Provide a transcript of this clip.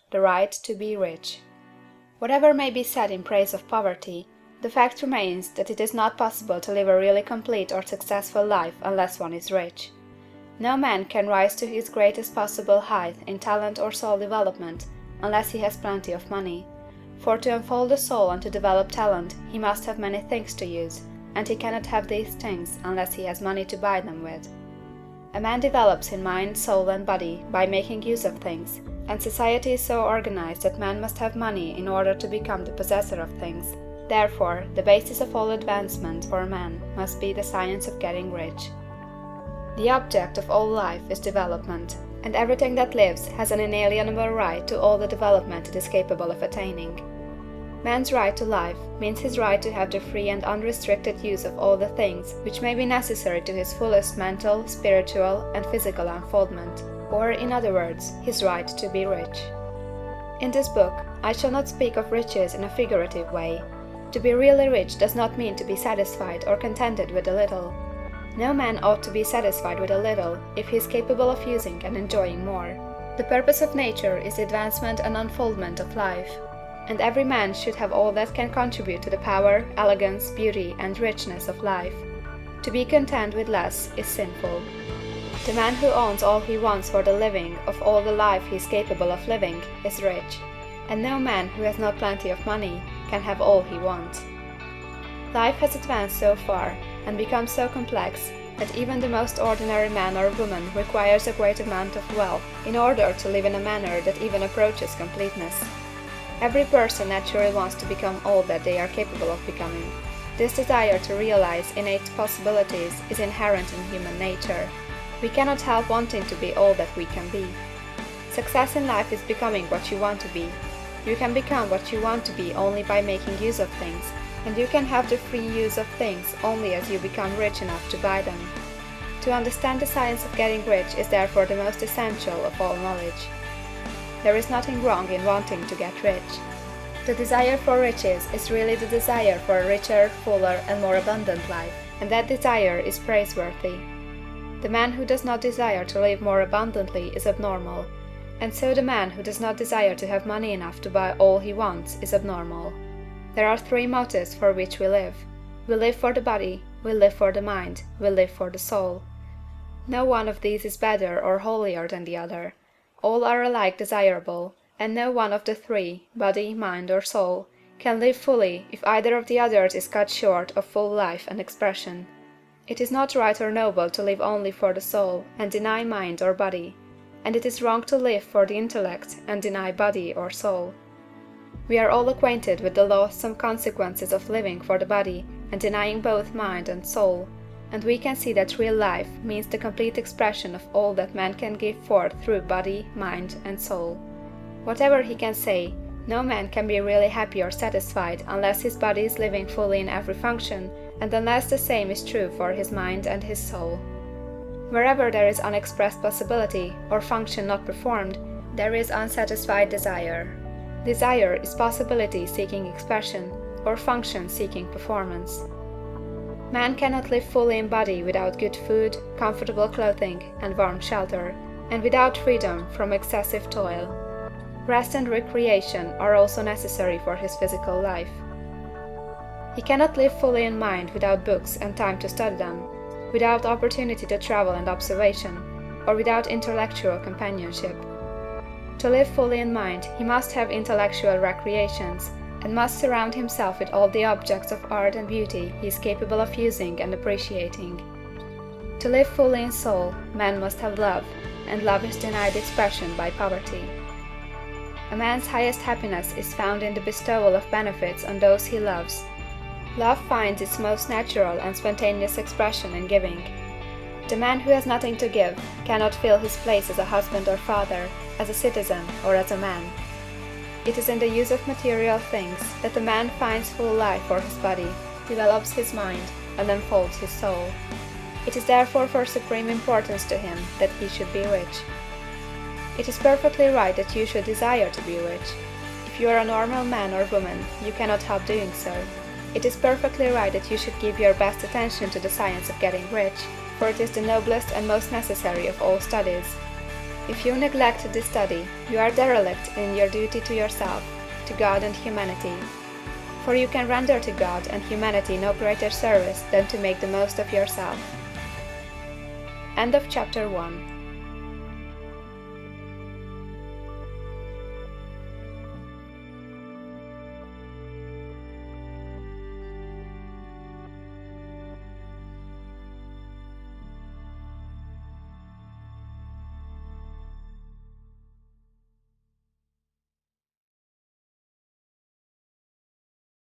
the right to be rich. Whatever may be said in praise of poverty, the fact remains that it is not possible to live a really complete or successful life unless one is rich. No man can rise to his greatest possible height in talent or soul development unless he has plenty of money, for to unfold the soul and to develop talent he must have many things to use, and he cannot have these things unless he has money to buy them with. A man develops in mind, soul, and body by making use of things, and society is so organized that man must have money in order to become the possessor of things. Therefore, the basis of all advancement for man must be the science of getting rich. The object of all life is development, and everything that lives has an inalienable right to all the development it is capable of attaining. Man's right to life means his right to have the free and unrestricted use of all the things which may be necessary to his fullest mental, spiritual, and physical unfoldment, or, in other words, his right to be rich. In this book, I shall not speak of riches in a figurative way. To be really rich does not mean to be satisfied or contented with a little. No man ought to be satisfied with a little if he is capable of using and enjoying more. The purpose of nature is the advancement and unfoldment of life, and every man should have all that can contribute to the power, elegance, beauty, and richness of life. To be content with less is sinful. The man who owns all he wants for the living of all the life he is capable of living is rich, and no man who has not plenty of money can have all he wants. Life has advanced so far, and become so complex, that even the most ordinary man or woman requires a great amount of wealth in order to live in a manner that even approaches completeness. Every person naturally wants to become all that they are capable of becoming. This desire to realize innate possibilities is inherent in human nature. We cannot help wanting to be all that we can be. Success in life is becoming what you want to be. You can become what you want to be only by making use of things, and you can have the free use of things only as you become rich enough to buy them. To understand the science of getting rich is therefore the most essential of all knowledge. There is nothing wrong in wanting to get rich. The desire for riches is really the desire for a richer, fuller, and more abundant life, and that desire is praiseworthy. The man who does not desire to live more abundantly is abnormal, and so the man who does not desire to have money enough to buy all he wants is abnormal. There are three motives for which we live. We live for the body, we live for the mind, we live for the soul. No one of these is better or holier than the other. All are alike desirable, and no one of the three, body, mind, or soul, can live fully if either of the others is cut short of full life and expression. It is not right or noble to live only for the soul and deny mind or body, and it is wrong to live for the intellect and deny body or soul. We are all acquainted with the loathsome consequences of living for the body and denying both mind and soul, and we can see that real life means the complete expression of all that man can give forth through body, mind, and soul. Whatever he can say, no man can be really happy or satisfied unless his body is living fully in every function, and unless the same is true for his mind and his soul. Wherever there is unexpressed possibility, or function not performed, there is unsatisfied desire. Desire is possibility seeking expression, or function seeking performance. Man cannot live fully in body without good food, comfortable clothing, and warm shelter, and without freedom from excessive toil. Rest and recreation are also necessary for his physical life. He cannot live fully in mind without books and time to study them, without opportunity to travel and observation, or without intellectual companionship. To live fully in mind, he must have intellectual recreations, and must surround himself with all the objects of art and beauty he is capable of using and appreciating. To live fully in soul, man must have love, and love is denied expression by poverty. A man's highest happiness is found in the bestowal of benefits on those he loves. Love finds its most natural and spontaneous expression in giving. The man who has nothing to give cannot fill his place as a husband or father, as a citizen or as a man. It is in the use of material things that the man finds full life for his body, develops his mind, and unfolds his soul. It is therefore for supreme importance to him that he should be rich. It is perfectly right that you should desire to be rich. If you are a normal man or woman, you cannot help doing so. It is perfectly right that you should give your best attention to the science of getting rich, for it is the noblest and most necessary of all studies. If you neglect this study, you are derelict in your duty to yourself, to God and humanity. For you can render to God and humanity no greater service than to make the most of yourself. End of Chapter 1.